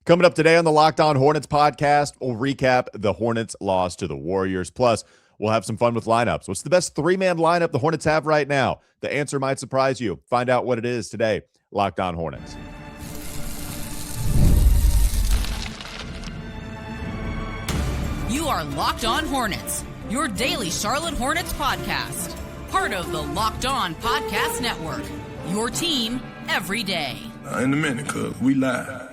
Coming up today on the Locked On Hornets podcast, we'll recap the Hornets' loss to the Warriors. Plus, we'll have some fun with lineups. What's the best three-man lineup the Hornets have right now? The answer might surprise you. Find out what it is today. Locked On Hornets. You are Locked On Hornets, your daily Charlotte Hornets podcast. Part of the Locked On Podcast Network, your team every day. In a minute, cuz we live.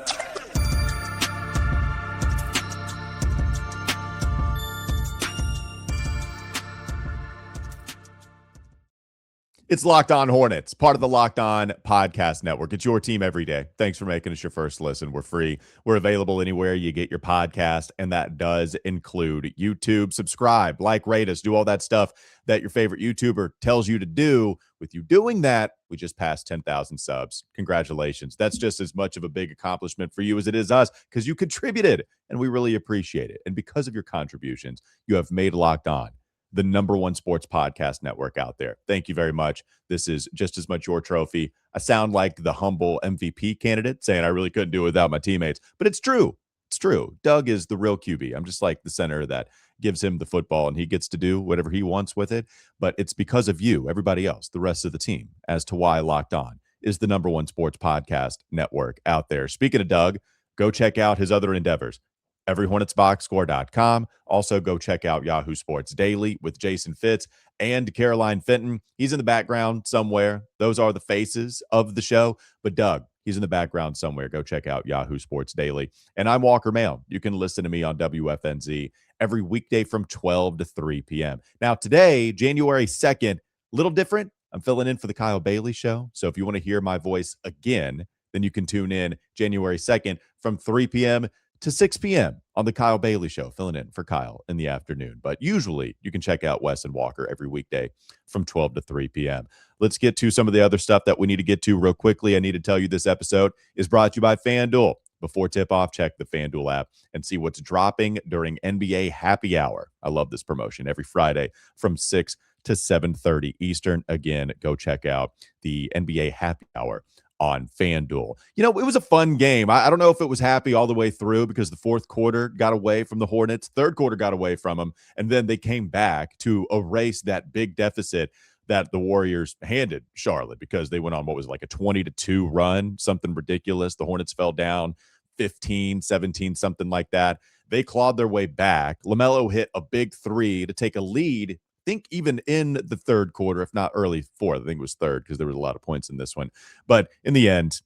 It's Locked On Hornets, part of the Locked On Podcast Network. It's your team every day. Thanks for making us your first listen. We're free. We're available anywhere you get your podcast, and that does include YouTube. Subscribe, like, rate us, do all that stuff that your favorite YouTuber tells you to do. With you doing that, we just passed 10,000 subs. Congratulations. That's just as much of a big accomplishment for you as it is us, because you contributed, and we really appreciate it. And because of your contributions, you have made Locked On the #1 sports podcast network out there. Thank you very much. This is just as much your trophy. I sound like the humble MVP candidate saying I really couldn't do it without my teammates, but it's true. It's true. Doug is the real QB. I'm just like the center that gives him the football and he gets to do whatever he wants with it. But it's because of you, everybody else, the rest of the team, as to why Locked On is the #1 sports podcast network out there. Speaking of Doug, go check out his other endeavors. EveryHornetsBoxscore.com. Also, go check out Yahoo Sports Daily with Jason Fitz and Caroline Fenton. He's in the background somewhere. Those are the faces of the show. But Doug, he's in the background somewhere. Go check out Yahoo Sports Daily. And I'm Walker Mehl. You can listen to me on WFNZ every weekday from 12 to 3 p.m. Now, today, January 2nd, a little different. I'm filling in for the Kyle Bailey show. So if you want to hear my voice again, then you can tune in January 2nd from 3 p.m. to 6 p.m. on the Kyle Bailey Show, filling in for Kyle in the afternoon. But usually you can check out Wes and Walker every weekday from 12 to 3 p.m. Let's get to some of the other stuff that we need to get to real quickly. I need to tell you this episode is brought to you by FanDuel. Before tip-off, check the FanDuel app and see what's dropping during NBA Happy Hour. I love this promotion every Friday from 6 to 7:30 Eastern. Again, go check out the NBA Happy Hour on FanDuel. You know, it was a fun game. I don't know if it was happy all the way through because the fourth quarter got away from the Hornets. Third quarter got away from them. And then they came back to erase that big deficit that the Warriors handed Charlotte because they went on what was like a 20-2 run, something ridiculous. The Hornets fell down 15, 17, something like that. They clawed their way back. LaMelo hit a big three to take a lead, think even in the third quarter, if not early fourth. I think it was third because there was a lot of points in this one. But in the end,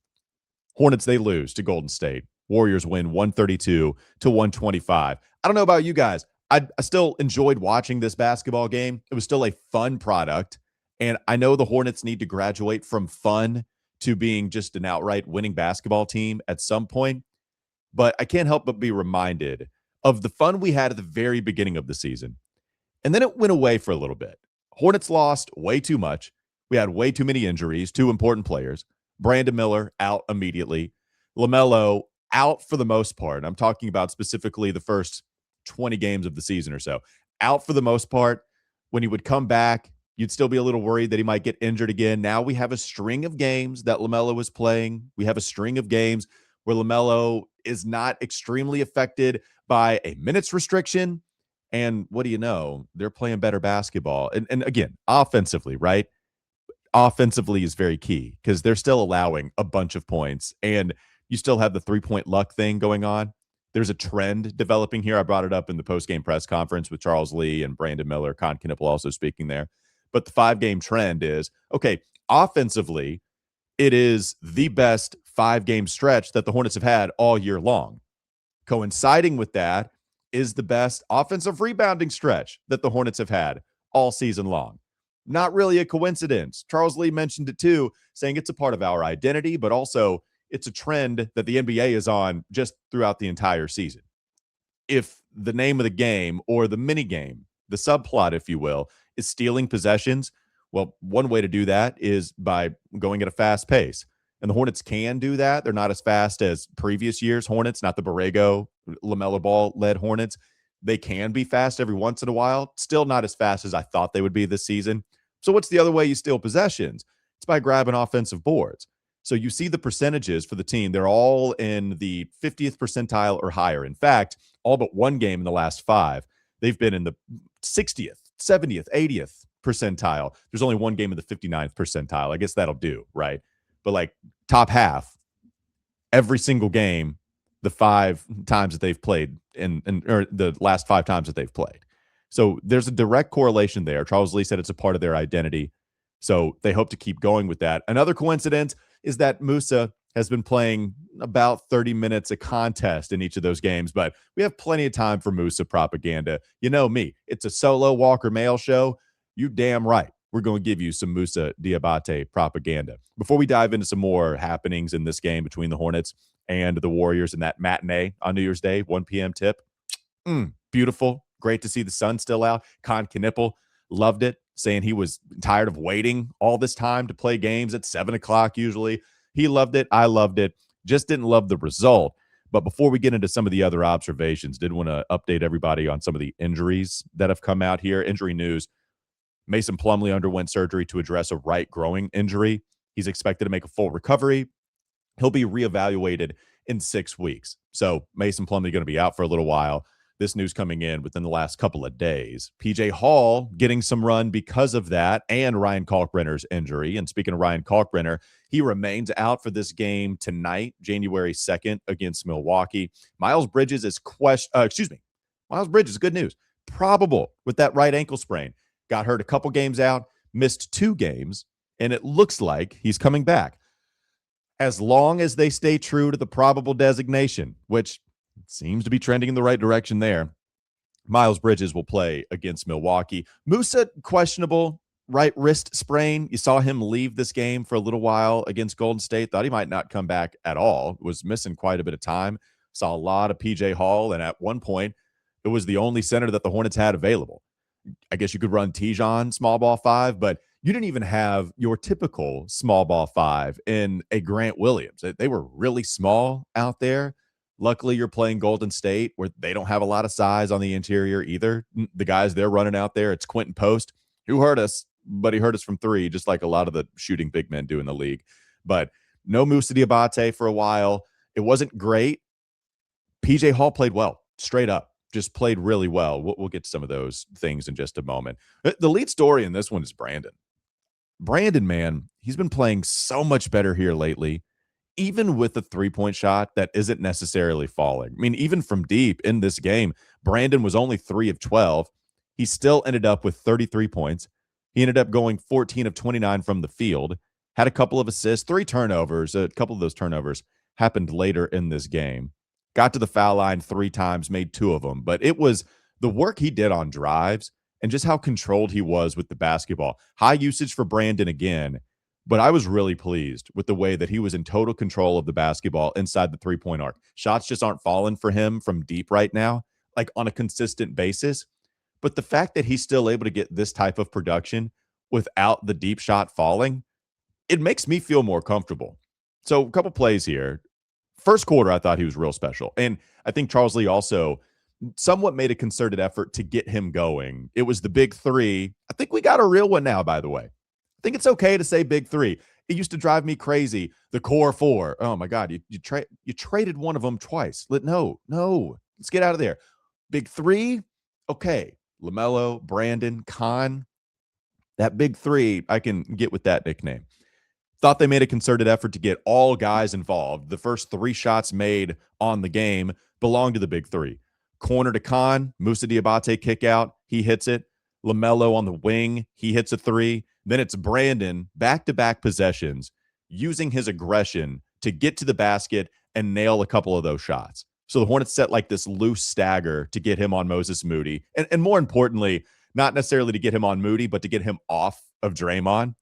Hornets, they lose to Golden State. Warriors win 132 to 125. I don't know about you guys. I still enjoyed watching this basketball game. It was still a fun product. And I know the Hornets need to graduate from fun to being just an outright winning basketball team at some point. But I can't help but be reminded of the fun we had at the very beginning of the season. And then it went away for a little bit. Hornets lost way too much. We had way too many injuries, two important players. Brandon Miller out immediately. LaMelo out for the most part. And I'm talking about specifically the first 20 games of the season or so. Out for the most part. When he would come back, you'd still be a little worried that he might get injured again. Now we have a string of games that LaMelo was playing. We have a string of games where LaMelo is not extremely affected by a minutes restriction. And what do you know? They're playing better basketball. And again, offensively, right? Offensively is very key because they're still allowing a bunch of points. And you still have the three-point luck thing going on. There's a trend developing here. I brought it up in the post-game press conference with Charles Lee and Brandon Miller, Kon Knueppel also speaking there. But the 5-game trend is, okay, offensively, it is the best 5-game stretch that the Hornets have had all year long. Coinciding with that is the best offensive rebounding stretch that the Hornets have had all season long. Not really a coincidence. Charles Lee mentioned it too, saying it's a part of our identity, but also it's a trend that the NBA is on just throughout the entire season. If the name of the game or the mini game, the subplot, if you will, is stealing possessions, well, one way to do that is by going at a fast pace. And the Hornets can do that. They're not as fast as previous years' Hornets, not the Borrego, LaMelo Ball-led Hornets. They can be fast every once in a while. Still not as fast as I thought they would be this season. So what's the other way you steal possessions? It's by grabbing offensive boards. So you see the percentages for the team. They're all in the 50th percentile or higher. In fact, all but one game in the last 5, they've been in the 60th, 70th, 80th percentile. There's only one game in the 59th percentile. I guess that'll do, right? But like top half, every single game, the 5 times that they've played or the last 5 times that they've played. So there's a direct correlation there. Charles Lee said it's a part of their identity. So they hope to keep going with that. Another coincidence is that Musa has been playing about 30 minutes a contest in each of those games, but we have plenty of time for Musa propaganda. You know me, it's a solo Walker Mehl show. You damn right. We're going to give you some Musa Diabate propaganda. Before we dive into some more happenings in this game between the Hornets and the Warriors in that matinee on New Year's Day, 1 p.m. tip. Beautiful. Great to see the sun still out. Kon Knueppel loved it, saying he was tired of waiting all this time to play games at 7 o'clock usually. He loved it. I loved it. Just didn't love the result. But before we get into some of the other observations, did want to update everybody on some of the injuries that have come out here. Injury news. Mason Plumlee underwent surgery to address a right growing injury. He's expected to make a full recovery. He'll be reevaluated in 6 weeks. So Mason Plumlee going to be out for a little while. This news coming in within the last couple of days. PJ Hall getting some run because of that and Ryan Kalkbrenner's injury. And speaking of Ryan Kalkbrenner, he remains out for this game tonight, January 2nd against Milwaukee. Miles Bridges is Miles Bridges, good news. Probable with that right ankle sprain. Got hurt a couple games out, missed 2 games, and it looks like he's coming back. As long as they stay true to the probable designation, which seems to be trending in the right direction there, Miles Bridges will play against Milwaukee. Musa, questionable right wrist sprain. You saw him leave this game for a little while against Golden State. Thought he might not come back at all. Was missing quite a bit of time. Saw a lot of PJ Hall, and at one point, it was the only center that the Hornets had available. I guess you could run Tijon small ball 5, but you didn't even have your typical small ball 5 in a Grant Williams. They were really small out there. Luckily, you're playing Golden State where they don't have a lot of size on the interior either. The guys they're running out there, it's Quentin Post, who hurt us, but he hurt us from 3, just like a lot of the shooting big men do in the league. But no Musa Diabate for a while. It wasn't great. PJ Hall played well, straight up. Just played really well. We'll get to some of those things in just a moment. The lead story in this one is Brandon. Brandon, man, he's been playing so much better here lately, even with a 3-point shot that isn't necessarily falling. I mean, even from deep in this game, Brandon was only 3 of 12. He still ended up with 33 points. He ended up going 14 of 29 from the field, had a couple of assists, 3 turnovers. A couple of those turnovers happened later in this game. Got to the foul line 3 times, made 2 of them. But it was the work he did on drives and just how controlled he was with the basketball. High usage for Brandon again, but I was really pleased with the way that he was in total control of the basketball inside the 3-point arc. Shots just aren't falling for him from deep right now, like on a consistent basis. But the fact that he's still able to get this type of production without the deep shot falling, it makes me feel more comfortable. So a couple plays here. First quarter, I thought he was real special. And I think Charles Lee also somewhat made a concerted effort to get him going. It was the big 3. I think we got a real one now, by the way. I think it's okay to say big 3. It used to drive me crazy. The core 4. Oh, my God. You traded one of them twice. No. Let's get out of there. Big 3. Okay. LaMelo, Brandon, Kon. That big 3, I can get with that nickname. Thought they made a concerted effort to get all guys involved. The first 3 shots made on the game belong to the big 3. Corner to Kon, Musa Diabate kick out. He hits it. LaMelo on the wing. He hits a 3. Then it's Brandon, back-to-back possessions, using his aggression to get to the basket and nail a couple of those shots. So the Hornets set like this loose stagger to get him on Moses Moody. And more importantly, not necessarily to get him on Moody, but to get him off of Draymond.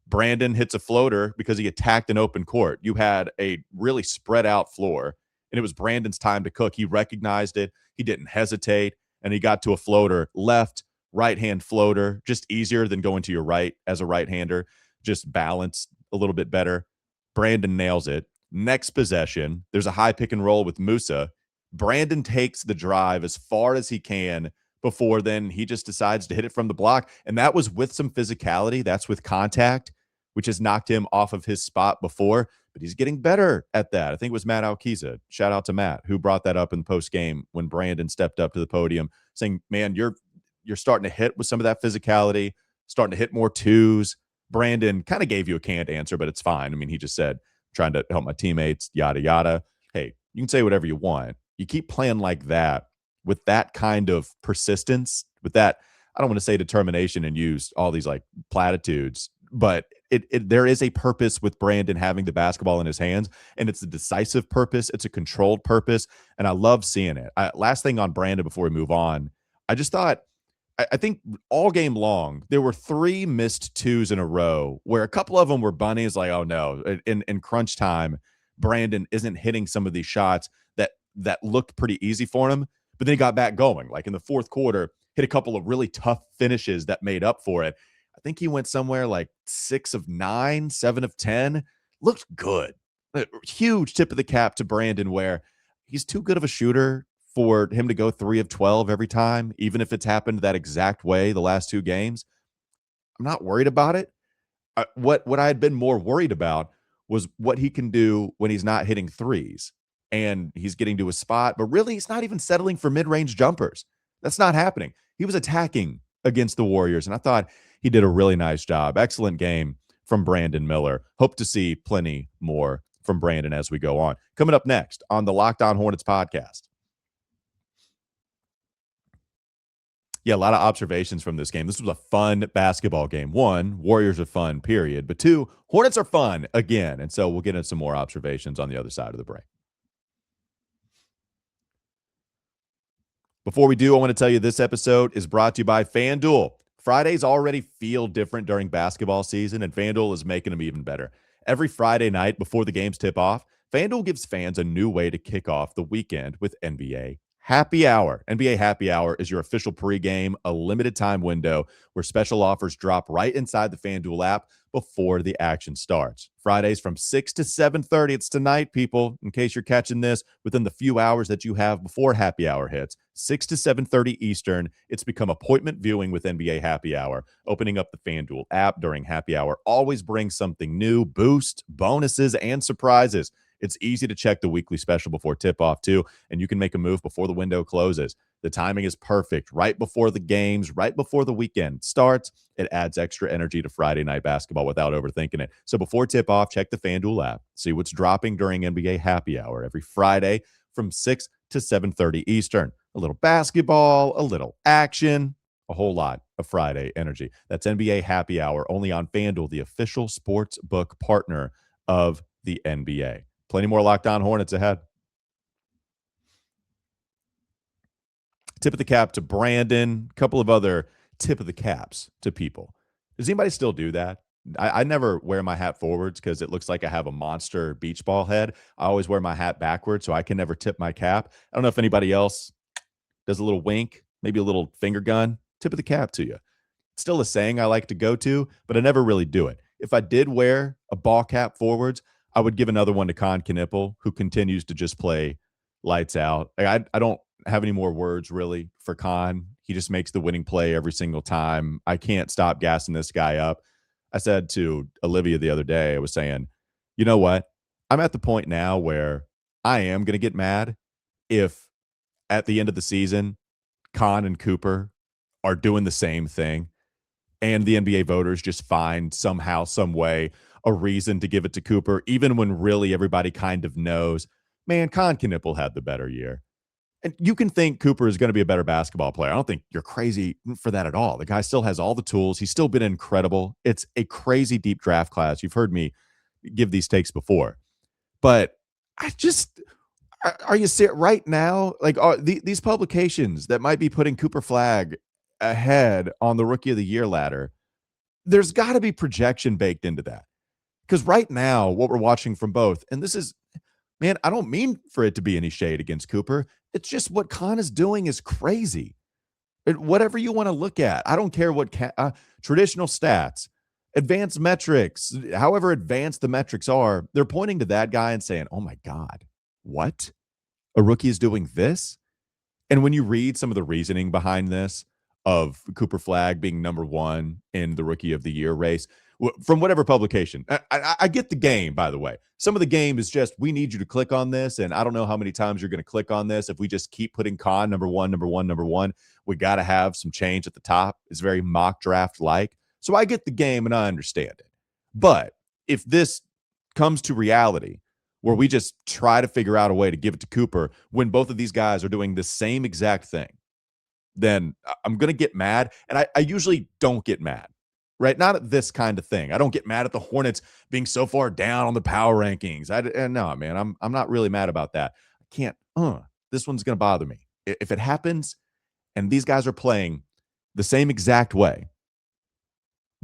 Brandon hits a floater because he attacked an open court. You had a really spread out floor, and it was Brandon's time to cook. He recognized it. He didn't hesitate, and he got to a floater, left, right-hand floater, just easier than going to your right as a right-hander, just balanced a little bit better. Brandon nails it. Next possession, there's a high pick and roll with Musa. Brandon takes the drive as far as he can before then he just decides to hit it from the block. And that was with some physicality. That's with contact, which has knocked him off of his spot before. but he's getting better at that. I think it was Matt Alkiza. Shout out to Matt, who brought that up in the post game when Brandon stepped up to the podium saying, man, you're starting to hit with some of that physicality, starting to hit more twos. Brandon kind of gave you a canned answer, but it's fine. I mean, he just said, trying to help my teammates, yada, yada. Hey, you can say whatever you want. You keep playing like that with that kind of persistence, with that, I don't want to say determination and use all these like platitudes, but there is a purpose with Brandon having the basketball in his hands, and it's a decisive purpose. It's a controlled purpose, and I love seeing it. Last thing on Brandon before we move on, I just thought, I think all game long, there were 3 missed twos in a row where a couple of them were bunnies, like, oh no, in crunch time, Brandon isn't hitting some of these shots that looked pretty easy for him, but then he got back going. Like in the fourth quarter, hit a couple of really tough finishes that made up for it. I think he went somewhere like 6 of 9, 7 of 10. Looked good. A huge tip of the cap to Brandon, where he's too good of a shooter for him to go 3 of 12 every time, even if it's happened that exact way the last 2 games. I'm not worried about it. What I had been more worried about was what he can do when he's not hitting threes and he's getting to a spot, but really he's not even settling for mid-range jumpers. That's not happening. He was attacking against the Warriors, and I thought he did a really nice job. Excellent game from Brandon Miller. Hope to see plenty more from Brandon as we go on. Coming up next on the Locked On Hornets podcast. Yeah, a lot of observations from this game. This was a fun basketball game. 1, Warriors are fun, period. But 2, Hornets are fun again. And so we'll get into some more observations on the other side of the break. Before we do, I want to tell you this episode is brought to you by FanDuel. Fridays already feel different during basketball season, and FanDuel is making them even better. Every Friday night before the games tip off, FanDuel gives fans a new way to kick off the weekend with NBA Happy Hour. NBA Happy Hour is your official pregame, a limited time window where special offers drop right inside the FanDuel app before the action starts. Fridays from 6 to 7:30. It's tonight, people, in case you're catching this within the few hours that you have before Happy Hour hits. 6 to 7:30 Eastern. It's become appointment viewing with NBA Happy Hour. Opening up the FanDuel app during Happy Hour always brings something new, boosts, bonuses, and surprises. It's easy to check the weekly special before tip-off, too, and you can make a move before the window closes. The timing is perfect. Right before the games, right before the weekend starts, it adds extra energy to Friday night basketball without overthinking it. So before tip-off, check the FanDuel app. See what's dropping during NBA Happy Hour every Friday from 6 to 7:30 Eastern. A little basketball, a little action, a whole lot of Friday energy. That's NBA Happy Hour only on FanDuel, the official sports book partner of the NBA. Plenty more Locked On Hornets ahead. Tip of the cap to Brandon. A couple of other tip of the caps to people. Does anybody still do that? I never wear my hat forwards because it looks like I have a monster beach ball head. I always wear my hat backwards, so I can never tip my cap. I don't know if anybody else does a little wink, maybe a little finger gun. Tip of the cap to you. It's still a saying I like to go to, but I never really do it. If I did wear a ball cap forwards, I would give another one to Kon Knueppel, who continues to just play lights out. I don't have any more words really for Kon. He just makes the winning play every single time. I can't stop gassing this guy up. I said to Olivia the other day, I was saying, you know what? I'm at the point now where I am going to get mad if at the end of the season, Kon and Cooper are doing the same thing and the NBA voters just find somehow, some way, a reason to give it to Cooper, even when really everybody kind of knows, man, Kon Knueppel had the better year. And you can think Cooper is going to be a better basketball player. I don't think you're crazy for that at all. The guy still has all the tools. He's still been incredible. It's a crazy deep draft class. You've heard me give these takes before. But are you right now? Like these publications that might be putting Cooper Flagg ahead on the Rookie of the Year ladder, there's got to be projection baked into that. Because right now, what we're watching from both, and this is, man, I don't mean for it to be any shade against Cooper. It's just what Kon is doing is crazy. Whatever you want to look at, I don't care what traditional stats, advanced metrics, however advanced the metrics are, they're pointing to that guy and saying, oh my God, what? A rookie is doing this? And when you read some of the reasoning behind this, of Cooper Flagg being number 1 in the Rookie of the Year race, from whatever publication. I get the game, by the way. Some of the game is just, we need you to click on this, and I don't know how many times you're going to click on this. If we just keep putting Kon number one, we got to have some change at the top. It's very mock draft-like. So I get the game, and I understand it. But if this comes to reality, where we just try to figure out a way to give it to Cooper when both of these guys are doing the same exact thing, then I'm going to get mad. And I usually don't get mad, right? Not at this kind of thing. I don't get mad at the Hornets being so far down on the power rankings. No, man, I'm not really mad about that. I can't, this one's going to bother me. If it happens and these guys are playing the same exact way,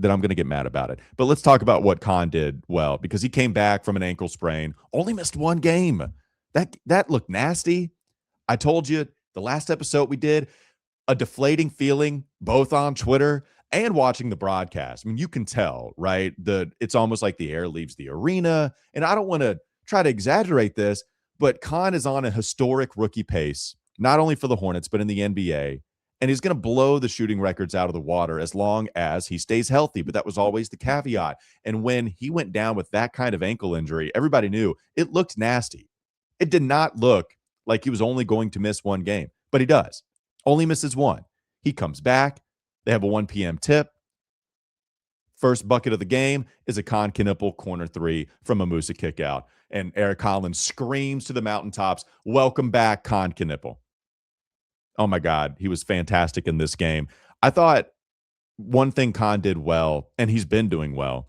then I'm going to get mad about it. But let's talk about what Kon did well, because he came back from an ankle sprain, only missed one game. That looked nasty. I told you the last episode we did, a deflating feeling, both on Twitter and watching the broadcast. I mean, you can tell, right? It's almost like the air leaves the arena. And I don't want to try to exaggerate this, but Kon is on a historic rookie pace, not only for the Hornets, but in the NBA. And he's going to blow the shooting records out of the water as long as he stays healthy. But that was always the caveat. And when he went down with that kind of ankle injury, everybody knew it looked nasty. It did not look like he was only going to miss one game, but he does. Only misses one. He comes back. They have a 1 p.m. tip. First bucket of the game is a Kon Knueppel corner three from a Musa kickout. And Eric Collins screams to the mountaintops, "Welcome back, Kon Knueppel." Oh my God, he was fantastic in this game. I thought one thing Kon did well, and he's been doing well,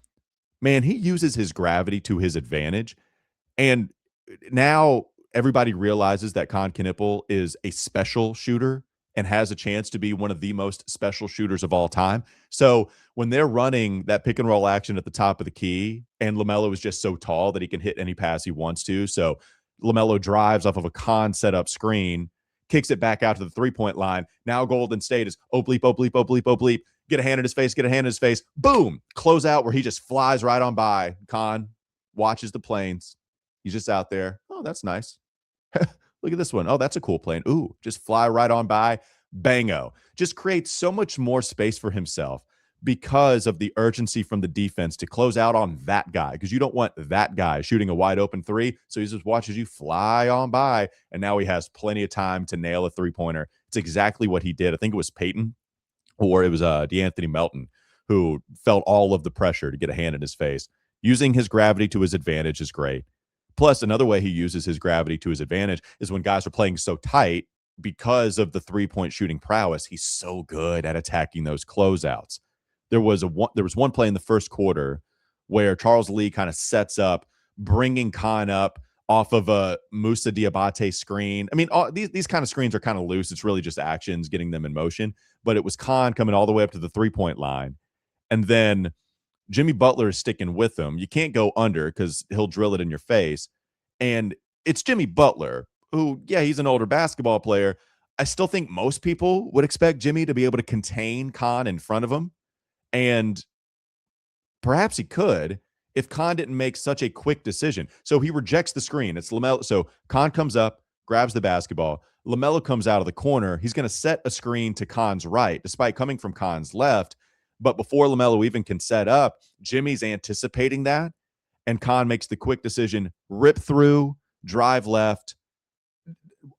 man, he uses his gravity to his advantage. And now everybody realizes that Kon Knueppel is a special shooter and has a chance to be one of the most special shooters of all time. So when they're running that pick and roll action at the top of the key, and LaMelo is just so tall that he can hit any pass he wants to. So LaMelo drives off of a Kon setup screen, kicks it back out to the three-point line. Now Golden State is bleep, bleep. Get a hand in his face. Boom. Close out where he just flies right on by. Kon watches the planes. He's just out there. Oh, that's nice. Look at this one. Oh, that's a cool plane. Ooh, just fly right on by. Bango. Just creates so much more space for himself because of the urgency from the defense to close out on that guy, because you don't want that guy shooting a wide open three. So he just watches you fly on by, and now he has plenty of time to nail a three-pointer. It's exactly what he did. I think it was Peyton, or it was DeAnthony Melton, who felt all of the pressure to get a hand in his face. Using his gravity to his advantage is great. Plus, another way he uses his gravity to his advantage is when guys are playing so tight because of the three-point shooting prowess. He's so good at attacking those closeouts. There was one play in the first quarter where Charles Lee kind of sets up, bringing Kon up off of a Musa Diabate screen. I mean, these kind of screens are kind of loose. It's really just actions, getting them in motion. But it was Kon coming all the way up to the three-point line. And then Jimmy Butler is sticking with him. You can't go under because he'll drill it in your face. And it's Jimmy Butler, who, yeah, he's an older basketball player. I still think most people would expect Jimmy to be able to contain Kon in front of him. And perhaps he could if Kon didn't make such a quick decision. So he rejects the screen. It's LaMelo. So Kon comes up, grabs the basketball. LaMelo comes out of the corner. He's going to set a screen to Kon's right, despite coming from Kon's left. But before LaMelo even can set up, Jimmy's anticipating that. And Kon makes the quick decision, rip through, drive left,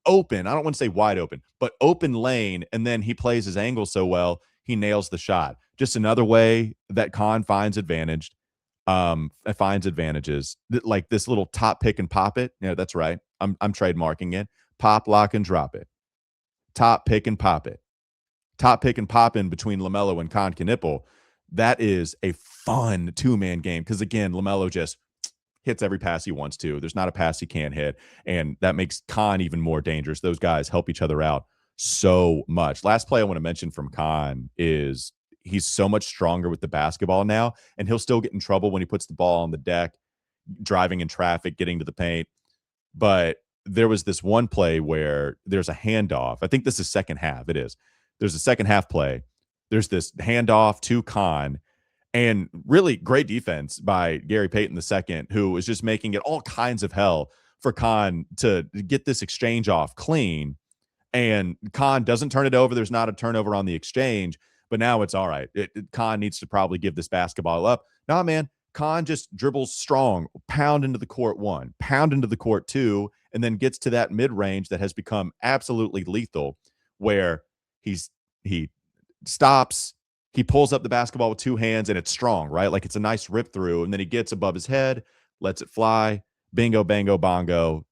open. I don't want to say wide open, but open lane. And then he plays his angle so well, he nails the shot. Just another way that Kon finds advantages, like this little top pick and pop it. Yeah, that's right. I'm trademarking it. Pop, lock, and drop it. Top pick and pop it. Top pick and pop in between LaMelo and Kon Knueppel. That is a fun two-man game because, again, LaMelo just hits every pass he wants to. There's not a pass he can't hit, and that makes Kon even more dangerous. Those guys help each other out so much. Last play I want to mention from Kon is he's so much stronger with the basketball now, and he'll still get in trouble when he puts the ball on the deck, driving in traffic, getting to the paint. But there was this one play where there's a handoff. I think this is second half. It is. There's a second half play. There's this handoff to Kon, and really great defense by Gary Payton II, who is just making it all kinds of hell for Kon to get this exchange off clean. And Kon doesn't turn it over. There's not a turnover on the exchange, But now it's all right. Kon needs to probably give this basketball up. Nah, man. Kon just dribbles strong, pound into the court one, pound into the court two, and then gets to that mid-range that has become absolutely lethal, where he stops, he pulls up the basketball with two hands, and it's strong, right? Like it's a nice rip through, and then he gets above his head, lets it fly, bingo, bango, bongo,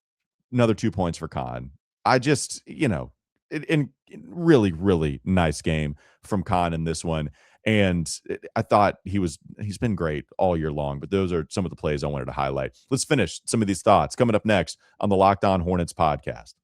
another 2 points for Kon. I just, in really, really nice game from Kon in this one. And I thought he's been great all year long, but those are some of the plays I wanted to highlight. Let's finish some of these thoughts coming up next on the Locked On Hornets podcast.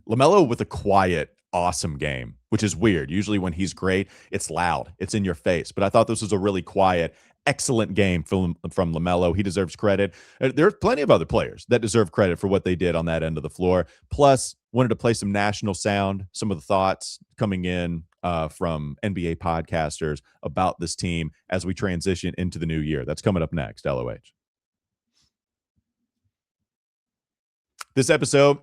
LaMelo with a quiet, awesome game, which is weird. Usually when he's great, it's loud, it's in your face. But I thought this was a really quiet, excellent game from LaMelo. He deserves credit. There's plenty of other players that deserve credit for what they did on that end of the floor. Plus, wanted to play some national sound, some of the thoughts coming in from NBA podcasters about this team as we transition into the new year. That's coming up next, LOH. This episode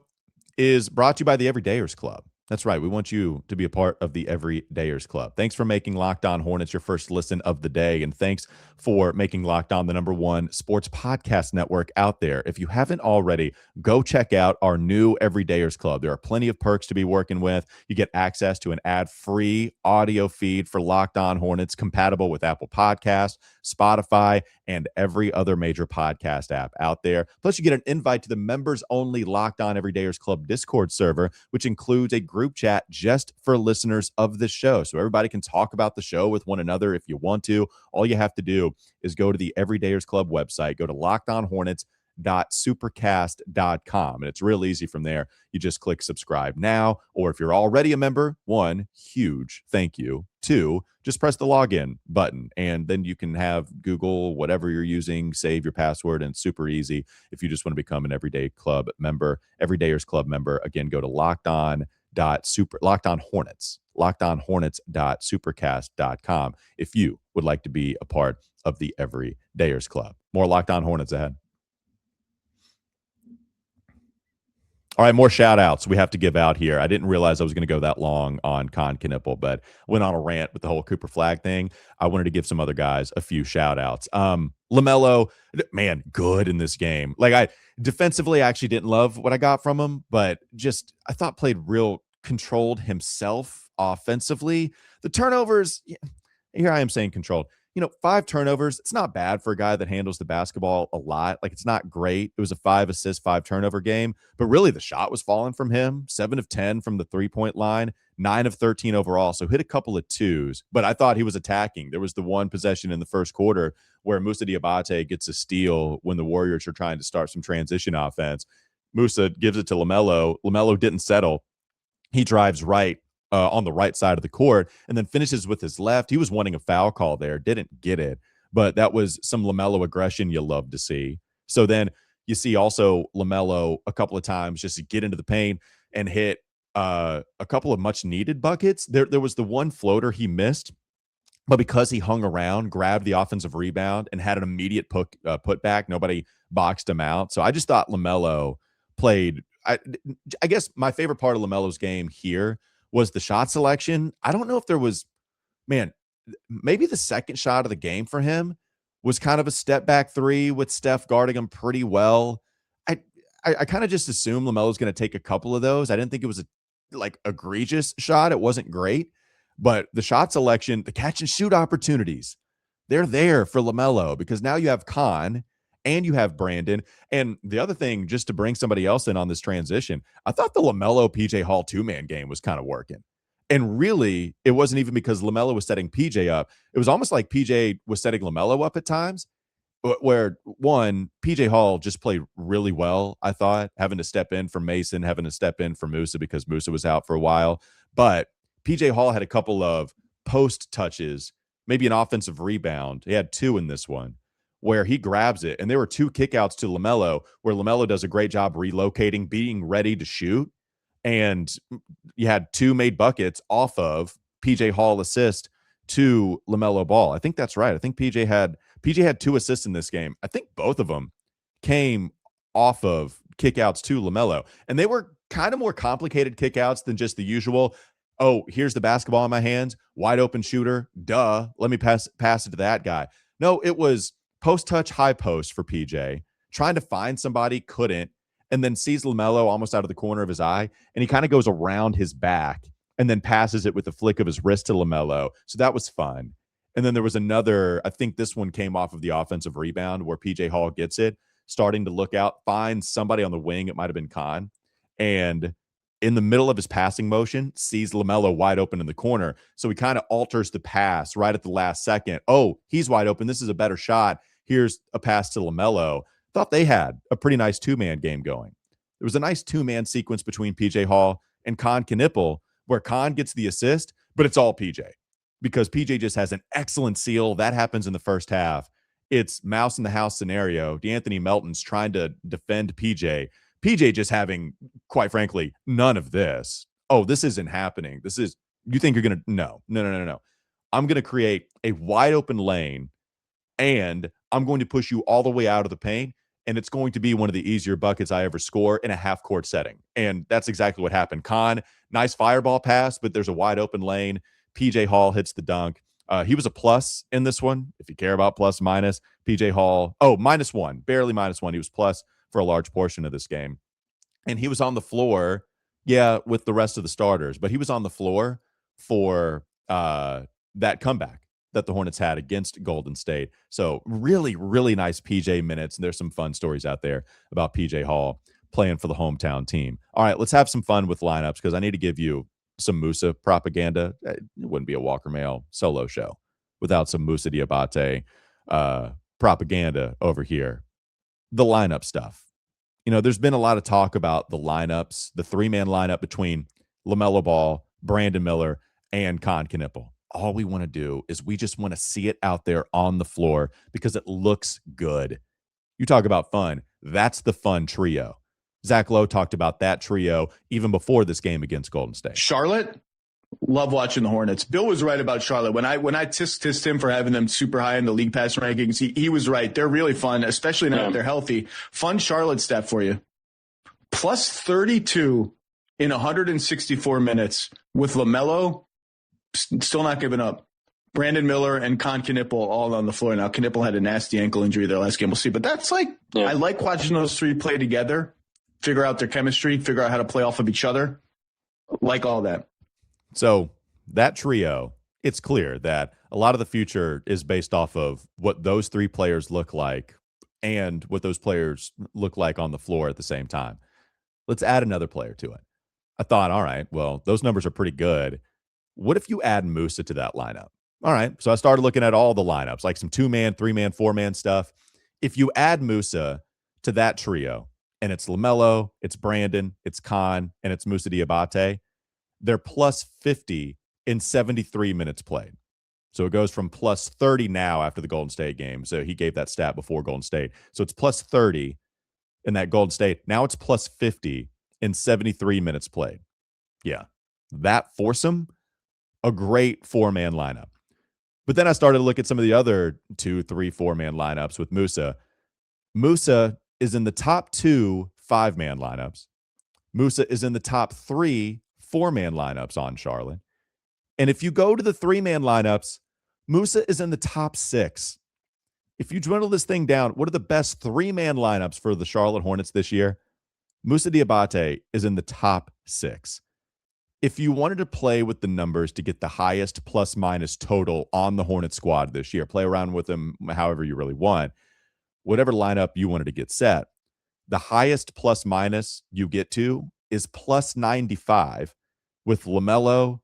is brought to you by the Everydayers Club. That's right. We want you to be a part of the Everydayers Club. Thanks for making Locked On Hornets your first listen of the day. And thanks for making Locked On the #1 sports podcast network out there. If you haven't already, go check out our new Everydayers Club. There are plenty of perks to be working with. You get access to an ad-free audio feed for Locked On Hornets compatible with Apple Podcasts, Spotify, and every other major podcast app out there. Plus, you get an invite to the members-only Locked On Everydayers Club Discord server, which includes a group chat just for listeners of the show. So everybody can talk about the show with one another if you want to. All you have to do is go to the Everydayers Club website, go to lockedonhornets.supercast.com. And it's real easy from there. You just click subscribe now, or if you're already a member, 1, huge thank you. 2, just press the login button, and then you can have Google, whatever you're using, save your password, and it's super easy if you just want to become an Everyday Club member, Everydayers Club member. Again, go to lockedonhornets.supercast.com if you would like to be a part of the Everydayers Club. More Locked On Hornets ahead. All right, more shout outs we have to give out here. I didn't realize I was going to go that long on Kon Knueppel, but went on a rant with the whole Cooper Flag thing. I wanted to give some other guys a few shout outs. LaMelo, man, good in this game. Like, I defensively actually didn't love what I got from him, but just I thought played real controlled himself offensively. The turnovers, here I am saying controlled. 5 turnovers, it's not bad for a guy that handles the basketball a lot. Like, it's not great. It was a 5 assist, 5 turnover game, but really the shot was falling from him. 7 of 10 from the 3-point line, 9 of 13 overall. So hit a couple of twos, but I thought he was attacking. There was the one possession in the first quarter where Musa Diabate gets a steal when the Warriors are trying to start some transition offense. Musa gives it to LaMelo. LaMelo didn't settle. He drives right on the right side of the court and then finishes with his left. He was wanting a foul call there, didn't get it, but that was some LaMelo aggression you love to see. So then you see also LaMelo a couple of times just to get into the paint and hit a couple of much needed buckets. There was the one floater he missed, but because he hung around, grabbed the offensive rebound and had an immediate put back, nobody boxed him out. So I just thought LaMelo played. I guess my favorite part of LaMelo's game here was the shot selection. I don't know if there was, maybe the second shot of the game for him was kind of a step back 3 with Steph guarding him pretty well. I kind of just assumed LaMelo's going to take a couple of those. I didn't think it was a egregious shot. It wasn't great, but the shot selection, the catch and shoot opportunities, they're there for LaMelo because now you have Kon and you have Brandon. And the other thing, just to bring somebody else in on this transition, I thought the LaMelo PJ Hall 2-man game was kind of working. And really, it wasn't even because LaMelo was setting PJ up. It was almost like PJ was setting LaMelo up at times, where one, PJ Hall just played really well, I thought, having to step in for Mason, having to step in for Musa because Musa was out for a while. But PJ Hall had a couple of post touches, maybe an offensive rebound. He had 2 in this one, where he grabs it, and there were 2 kickouts to LaMelo, where LaMelo does a great job relocating, being ready to shoot, and you had 2 made buckets off of PJ Hall assist to LaMelo Ball. I think that's right. I think PJ had 2 assists in this game. I think both of them came off of kickouts to LaMelo, and they were kind of more complicated kickouts than just the usual. Oh, here's the basketball in my hands, wide open shooter. Duh. Let me pass it to that guy. No, it was post touch, high post for PJ, trying to find somebody, couldn't, and then sees LaMelo almost out of the corner of his eye, and he kind of goes around his back and then passes it with the flick of his wrist to LaMelo. So that was fun. And then there was another, I think this one came off of the offensive rebound where PJ Hall gets it, starting to look out, finds somebody on the wing. It might have been Kon. And in the middle of his passing motion, sees LaMelo wide open in the corner. So he kind of alters the pass right at the last second. Oh, he's wide open. This is a better shot. Here's a pass to LaMelo. Thought they had a pretty nice two-man game going. There was a nice two-man sequence between PJ Hall and Kon Knueppel, where Kon gets the assist, but it's all PJ because PJ just has an excellent seal. That happens in the first half. It's mouse in the house scenario. DeAnthony Melton's trying to defend PJ. PJ just having, quite frankly, none of this. Oh, this isn't happening. This is, you think you're going to, no. I'm going to create a wide open lane and I'm going to push you all the way out of the paint. And it's going to be one of the easier buckets I ever score in a half court setting. And that's exactly what happened. Kon, nice fireball pass, but there's a wide open lane. PJ Hall hits the dunk. He was a plus in this one. If you care about plus minus, PJ Hall, -1, barely -1. He was plus for a large portion of this game. And he was on the floor, with the rest of the starters, but he was on the floor for that comeback that the Hornets had against Golden State. So really, really nice PJ minutes. And there's some fun stories out there about PJ Hall playing for the hometown team. All right, let's have some fun with lineups because I need to give you some Musa propaganda. It wouldn't be a Walker Mehl solo show without some Musa Diabate propaganda over here. The lineup stuff. There's been a lot of talk about the lineups, the three-man lineup between LaMelo Ball, Brandon Miller, and Kon Knueppel. All we want to do is we just want to see it out there on the floor because it looks good. You talk about fun. That's the fun trio. Zach Lowe talked about that trio even before this game against Golden State. Charlotte, love watching the Hornets. Bill was right about Charlotte. When I tissed him for having them super high in the league pass rankings, he was right. They're really fun, especially now that they're healthy. Fun Charlotte stat for you. Plus 32 in 164 minutes with LaMelo, still not giving up. Brandon Miller and Kon Knueppel all on the floor. Now, Knueppel had a nasty ankle injury their last game. We'll see. But that's I like watching those three play together, figure out their chemistry, figure out how to play off of each other. Like all that. So that trio, it's clear that a lot of the future is based off of what those three players look like and what those players look like on the floor at the same time. Let's add another player to it. I thought, all right, well, those numbers are pretty good. What if you add Musa to that lineup? All right, so I started looking at all the lineups, like some 2-man, 3-man, 4-man stuff. If you add Musa to that trio, and it's LaMelo, it's Brandon, it's Kon, and it's Musa Diabate, they're plus 50 in 73 minutes played. So it goes from plus 30 now after the Golden State game. So he gave that stat before Golden State. So it's plus 30 in that Golden State. Now it's plus 50 in 73 minutes played. Yeah, that foursome, a great 4-man lineup. But then I started to look at some of the other 2, 3, 4-man lineups with Musa. Musa is in the top 2 5-man lineups. Musa is in the top 3 4-man lineups on Charlotte. And if you go to the 3-man lineups, Musa is in the top 6. If you dwindle this thing down, what are the best 3-man lineups for the Charlotte Hornets this year? Musa Diabate is in the top 6. If you wanted to play with the numbers to get the highest plus minus total on the Hornet squad this year, play around with them however you really want, whatever lineup you wanted to get set, the highest plus minus you get to is plus 95 with LaMelo,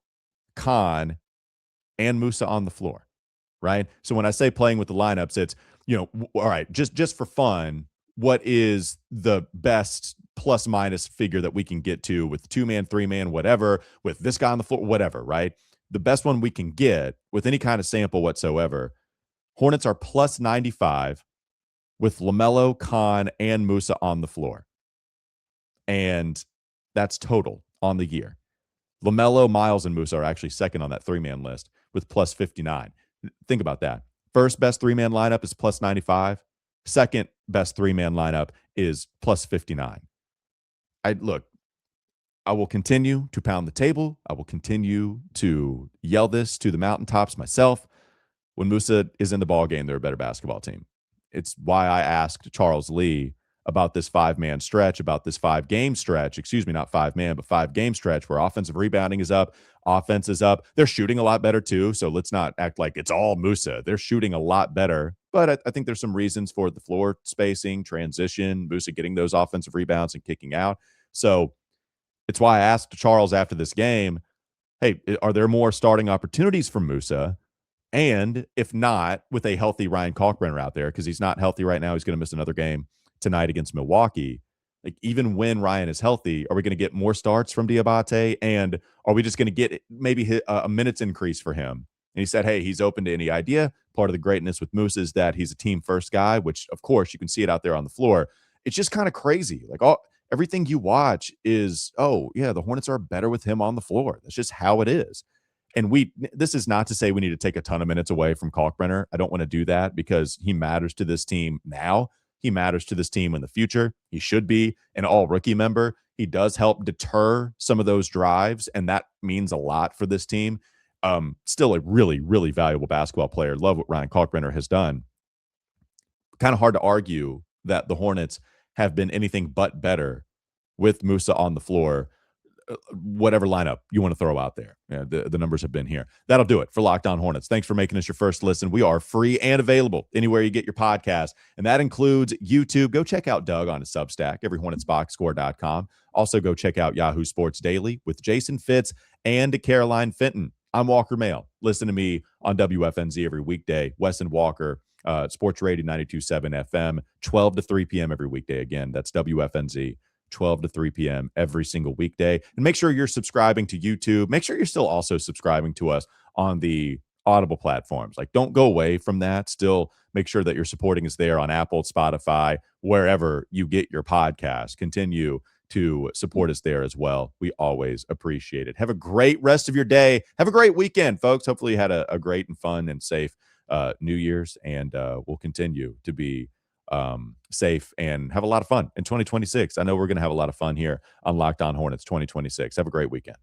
Kon, and Musa on the floor, right? So when I say playing with the lineups, it's, all right, just for fun, what is the best plus minus figure that we can get to with 2-man, 3-man, whatever, with this guy on the floor, whatever, right? The best one we can get with any kind of sample whatsoever. Hornets are plus 95 with LaMelo, Kon, and Musa on the floor. And that's total on the year. LaMelo, Miles, and Musa are actually second on that 3-man list with plus 59. Think about that. First best 3-man lineup is plus 95. Second best 3-man lineup is plus 59. Look, I will continue to pound the table. I will continue to yell this to the mountaintops myself. When Musa is in the ball game, they're a better basketball team. It's why I asked Charles Lee about this 5-man stretch, about this 5-game stretch, excuse me, not 5-man, but 5-game stretch where offensive rebounding is up, offense is up. They're shooting a lot better too, so let's not act like it's all Musa. They're shooting a lot better, but I think there's some reasons for the floor spacing, transition, Musa getting those offensive rebounds and kicking out. So it's why I asked Charles after this game, hey, are there more starting opportunities for Musa? And if not, with a healthy Ryan Kalkbrenner out there, because he's not healthy right now, he's going to miss another game tonight against Milwaukee. Like, even when Ryan is healthy, are we going to get more starts from Diabate? And are we just going to get maybe a minutes increase for him? And he said, hey, he's open to any idea. Part of the greatness with Moose is that he's a team first guy, which, of course, you can see it out there on the floor. It's just kind of crazy. Like, everything you watch is, oh, yeah, the Hornets are better with him on the floor. That's just how it is. And this is not to say we need to take a ton of minutes away from Kalkbrenner. I don't want to do that because he matters to this team now. He matters to this team in the future. He should be an all-rookie member. He does help deter some of those drives, and that means a lot for this team. Still a really, really valuable basketball player. Love what Ryan Kalkbrenner has done. Kind of hard to argue that the Hornets have been anything but better with Musa on the floor, whatever lineup you want to throw out there. Yeah, the numbers have been here. That'll do it for Locked On Hornets. Thanks for making us your first listen. We are free and available anywhere you get your podcast, and that includes YouTube. Go check out Doug on his Substack, everyhornetsboxscore.com. Also, go check out Yahoo Sports Daily with Jason Fitz and Caroline Fenton. I'm Walker Mehl. Listen to me on WFNZ every weekday. Wes and Walker, Sports Radio 92.7 FM, 12 to 3 p.m. every weekday. Again, that's WFNZ. 12 to 3 p.m. every single weekday. And make sure you're subscribing to YouTube. Make sure you're still also subscribing to us on the Audible platforms. Like, don't go away from that. Still make sure that you're supporting us there on Apple, Spotify, wherever you get your podcast. Continue to support us there as well. We always appreciate it. Have a great rest of your day. Have a great weekend, folks. Hopefully you had a great and fun and safe New Year's, and we'll continue to be safe and have a lot of fun in 2026. I know we're going to have a lot of fun here on Locked On Hornets 2026. Have a great weekend.